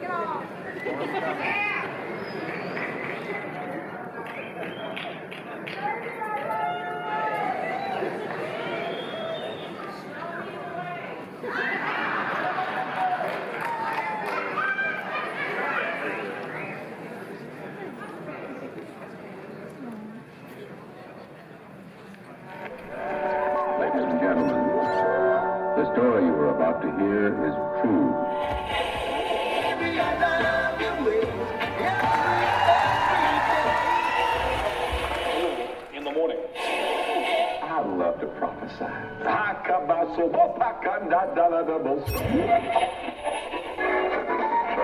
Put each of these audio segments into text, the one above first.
Ladies and gentlemen, the story you are about to hear is true. In the morning. I love to prophesy. Try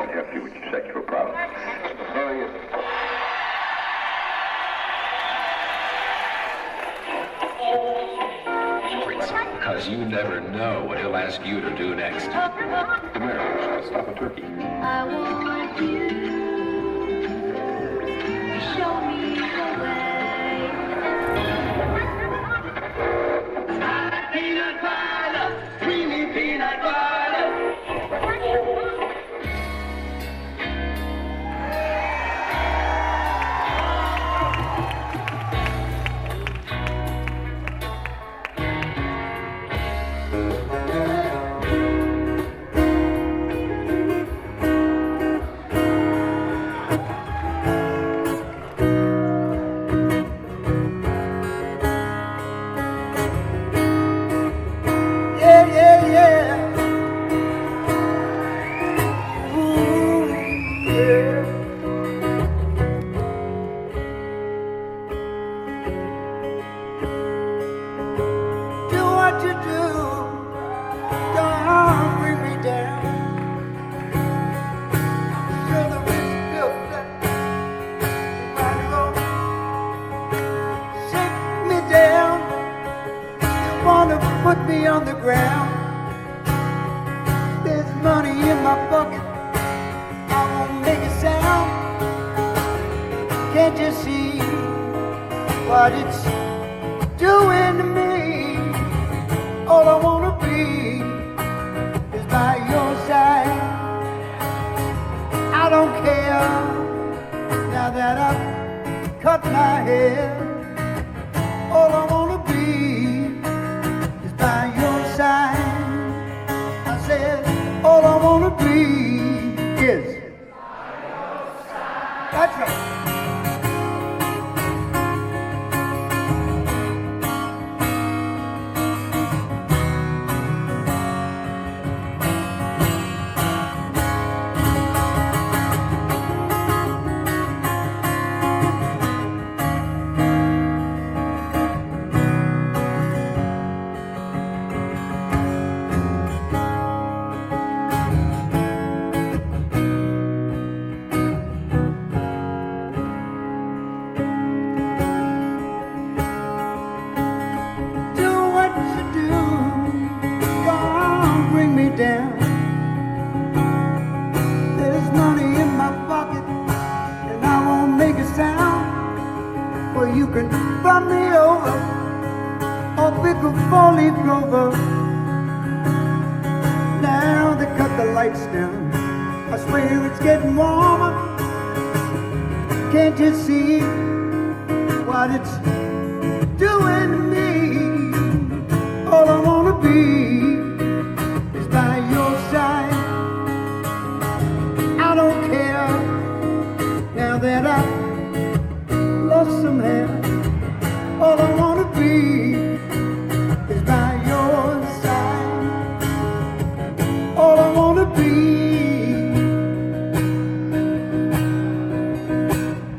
to help you with your sexual problems. Because you never know what he'll ask you to do next. The marriage, stop a turkey. I want you to show me the way. Peanut butter, creamy peanut butter. Put me on the ground. There's money in my pocket. I won't make a sound. Can't you see what it's doing to me? All I wanna be is by your side. I don't care now that I've cut my hair. All I wanna be by your side. I said, all I wanna be is by your side. That's right. Down. There's money in my pocket and I won't make a sound. Well, you can run me over or pick a four-leaf clover. Now they cut the lights down. I swear it's getting warmer. Can't you see what it's doing to me? All I wanna be by your side. I don't care now that I've lost some hair. All I wanna be is by your side. All I wanna be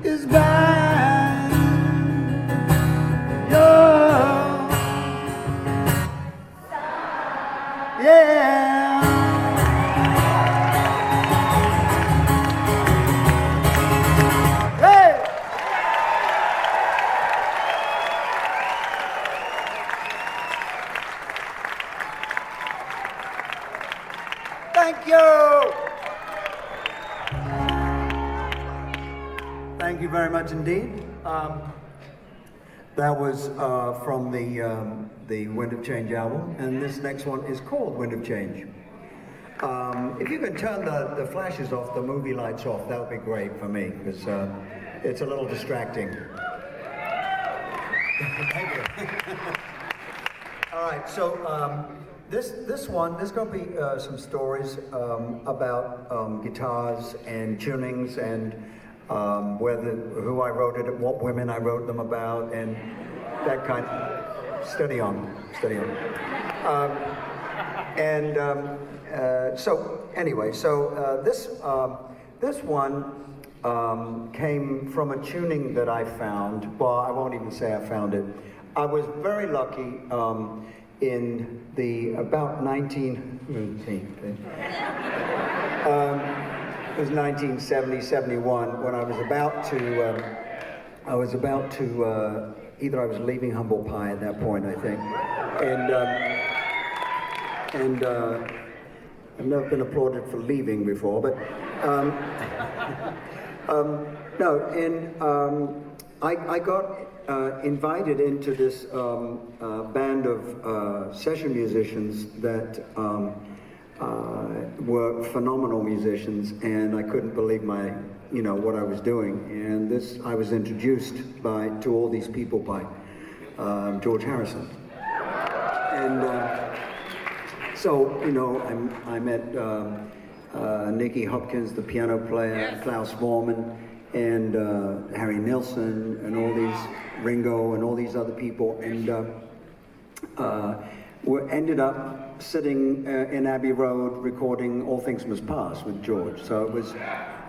is by your side. Yeah. Thank you. Thank you very much indeed. That was from the Wind of Change album, and this next one is called Wind of Change. If you could turn the flashes off, the movie lights off, that would be great for me, because it's a little distracting. Thank you. All right, so there's going to be some stories about guitars and tunings and who I wrote it, what women I wrote them about, and that kind of, steady on. This one came from a tuning that I found. Well, I won't even say I found it. I was very lucky in the about 1970, 71, when I was about to, either I was leaving Humble Pie at that point, I think, and I've never been applauded for leaving before, but I got invited into this band of session musicians that were phenomenal musicians, and I couldn't believe what I was doing. And I was introduced to all these people by George Harrison. And I met Nicky Hopkins, the piano player, Klaus Voormann, and Harry Nilsson, and all these, Ringo, and all these other people, and we ended up sitting in Abbey Road recording All Things Must Pass with George. So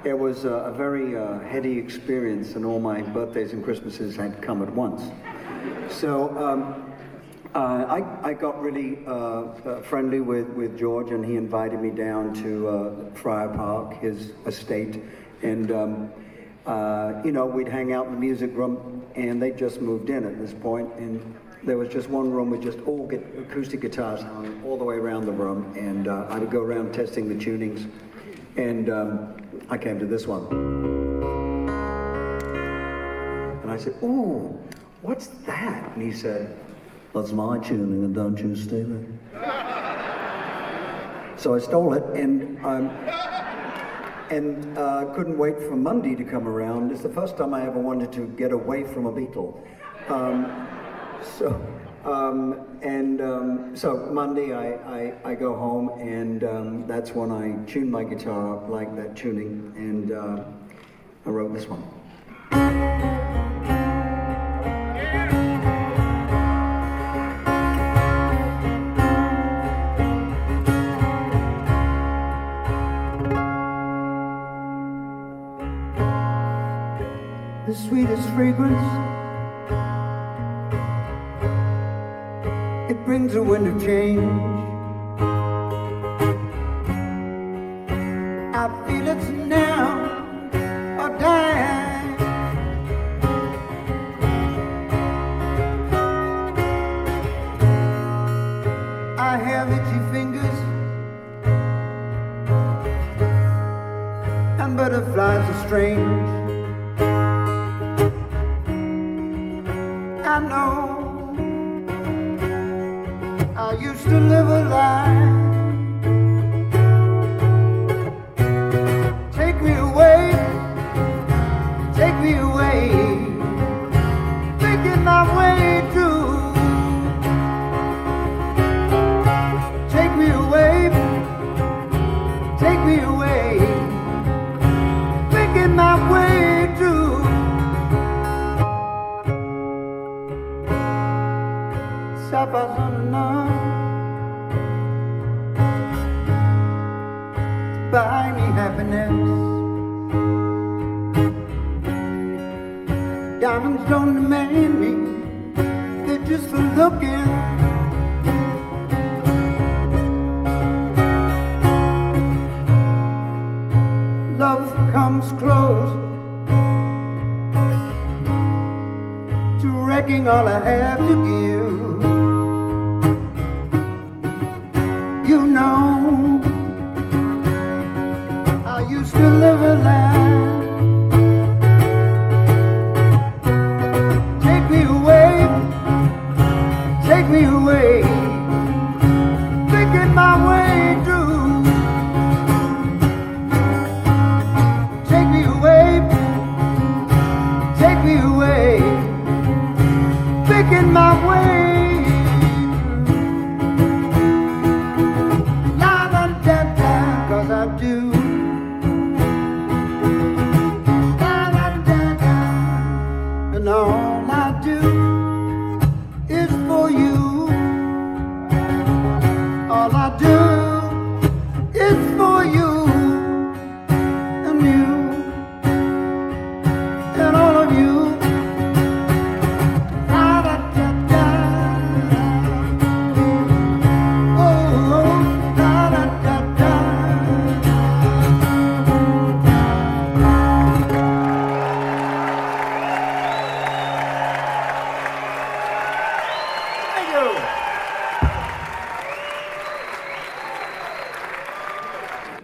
it was a very heady experience, and all my birthdays and Christmases had come at once. So I got really friendly with George, and he invited me down to Friar Park, his estate, and we'd hang out in the music room, and they just moved in at this point, and there was just one room with just all acoustic guitars hung all the way around the room, and I would go around testing the tunings, and I came to this one. And I said, "Ooh, what's that?" And he said, "That's my tuning, and don't you steal it." So I stole it, and couldn't wait for Monday to come around. It's the first time I ever wanted to get away from a Beatle. So Monday I go home, and that's when I tuned my guitar up like that tuning, and I wrote this one. The sweetest fragrance, it brings a wind of change. I feel it's now or die. I have itchy fingers and butterflies are strange. I know I used to live a lie. Take me away, thinking my way through. Take me away, thinking my way through. Sapphires on the night to buy me happiness. Diamonds don't demand me, they're just for looking. Love comes close to wrecking all I have to give. You know, I used to live a lie. Take me away, thinking my way through.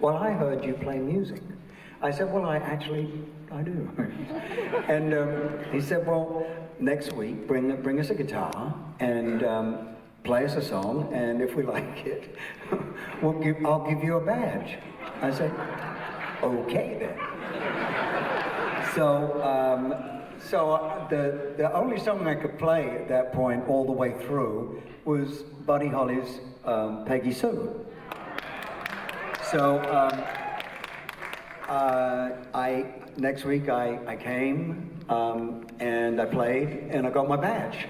well, I heard you play music. I said, well, I do. And he said, well, next week, bring us a guitar and play us a song, and if we like it, I'll give you a badge. I said, okay then. So the only song I could play at that point all the way through was Buddy Holly's Peggy Sue. So next week I came and I played and I got my badge.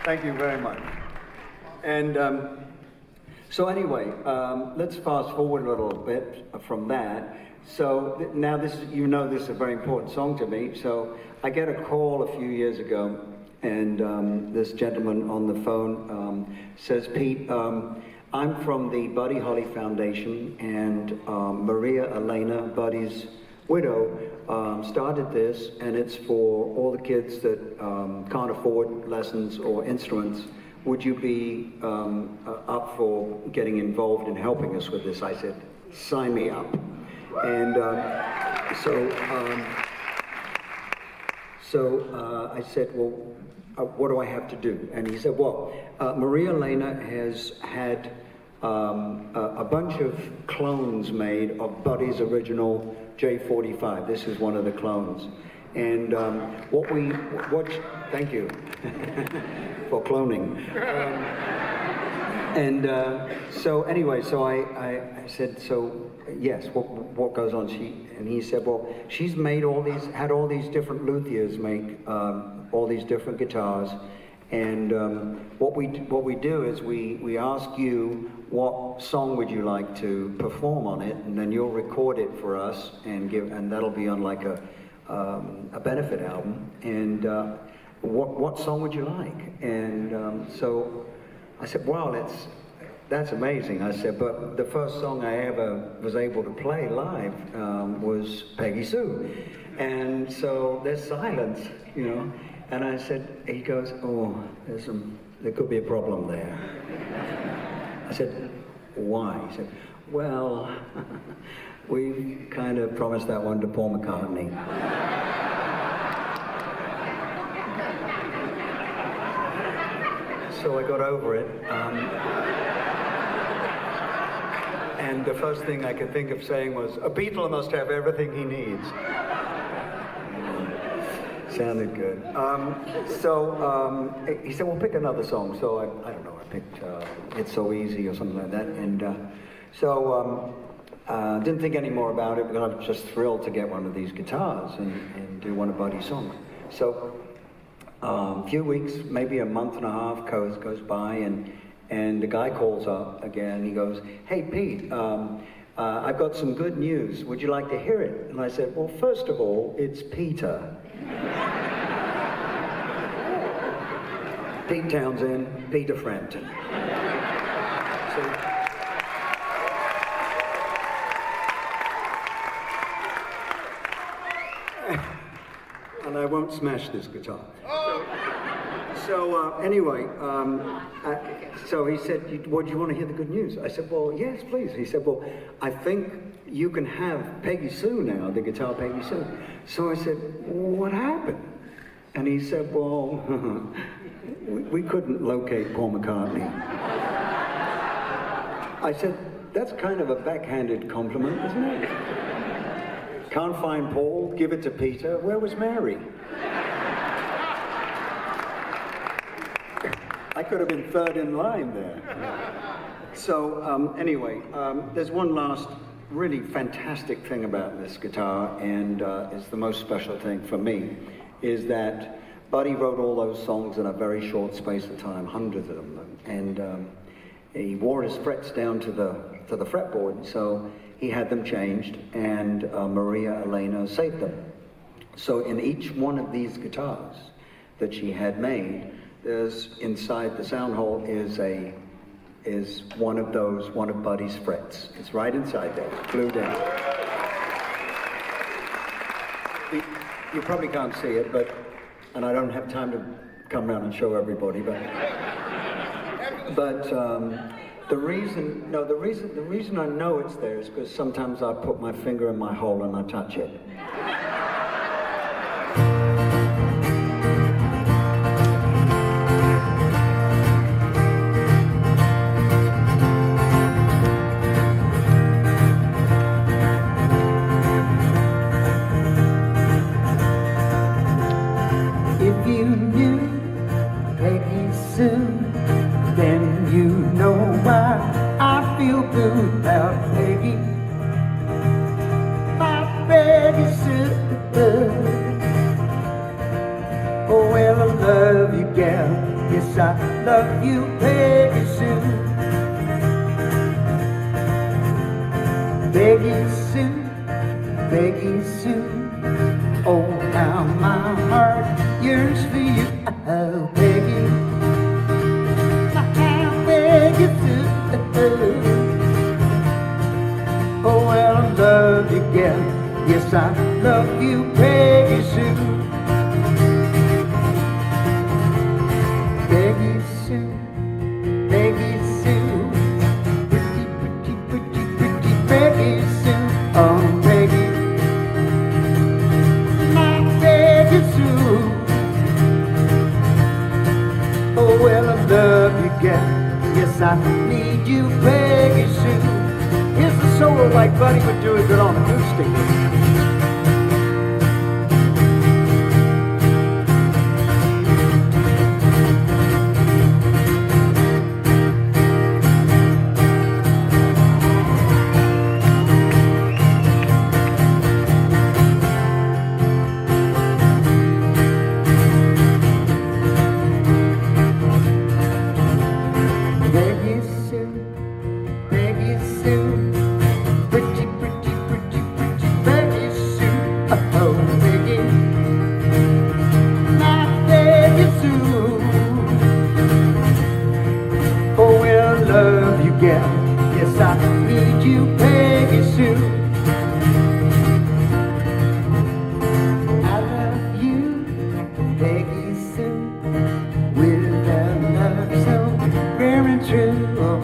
Thank you very much. And so anyway, let's fast forward a little bit from that. So now this is a very important song to me. So I get a call a few years ago, and this gentleman on the phone says, Pete, I'm from the Buddy Holly Foundation, and Maria Elena, Buddy's widow, started this, and it's for all the kids that can't afford lessons or instruments. Would you be up for getting involved in helping us with this? I said, sign me up. And so I said, well, what do I have to do? And he said, well, Maria Elena has had a bunch of clones made of Buddy's original J45. This is one of the clones. And thank you for cloning. So anyway, so I said, so yes, what goes on? And he said, well, she's made had all these different luthiers make all these different guitars, and what we do is we ask you what song would you like to perform on it, and then you'll record it for us and that'll be on like a benefit album. And what song would you like? And so I said, well, that's amazing. I said, but the first song I ever was able to play live was Peggy Sue. And so there's silence, you know. And I said, he goes, oh, there could be a problem there. I said, why? He said, well, we kind of promised that one to Paul McCartney. So I got over it. And the first thing I could think of saying was, a Beatle must have everything he needs. Sounded good. So he said, well, pick another song. So I don't know, I picked It's So Easy or something like that. And didn't think any more about it, because I'm just thrilled to get one of these guitars and do one of Buddy's songs. So a few weeks, maybe a month and a half goes by, and the guy calls up again. He goes, hey, Pete, I've got some good news. Would you like to hear it? And I said, well, first of all, it's Peter. Pete Townsend, Peter Frampton. And I won't smash this guitar. So anyway, so he said, well, do you want to hear the good news? I said, well, yes, please. He said, well, I think you can have Peggy Sue now, the guitar Peggy Sue. So I said, well, what happened? And he said, well, we couldn't locate Paul McCartney. I said, that's kind of a backhanded compliment, isn't it? Can't find Paul, give it to Peter. Where was Mary? I could have been third in line there. So anyway, there's one last really fantastic thing about this guitar, and it's the most special thing for me, is that Buddy wrote all those songs in a very short space of time, hundreds of them, and he wore his frets down to the fretboard, so he had them changed, and Maria Elena saved them. So in each one of these guitars that she had made, there's inside the sound hole is one of Buddy's frets. It's right inside there, glued in. You probably can't see it, and I don't have time to come around and show everybody, but The reason I know it's there is because sometimes I put my finger in my hole and I touch it. If you knew Peggy Sue, then you know why I feel good about Peggy. My Peggy Sue. Oh, well, I love you, gal. Yes, I love you, Peggy Sue. Peggy Sue, Peggy Sue. Oh, how my heart yearns for you. Oh, Peggy. Peggy Sue. Oh, well, I love you, gal. Yes, I love you, Peggy Sue. Peggy Sue, Peggy Sue. Pretty, pretty, pretty, pretty Peggy Sue. Oh, Peggy. My Peggy Sue. Oh, well, I love you, gal. Yes, I need you, Peggy Sue. Here's the solo like Buddy would do it on acoustic. Peggy Sue, Peggy Sue, pretty, pretty, pretty, pretty Peggy Sue. Oh, Peggy, my Peggy Sue. Oh, well, I love you, gal. Yes, I need you, Peggy Sue. I love you, Peggy Sue, with a love so very true. Oh,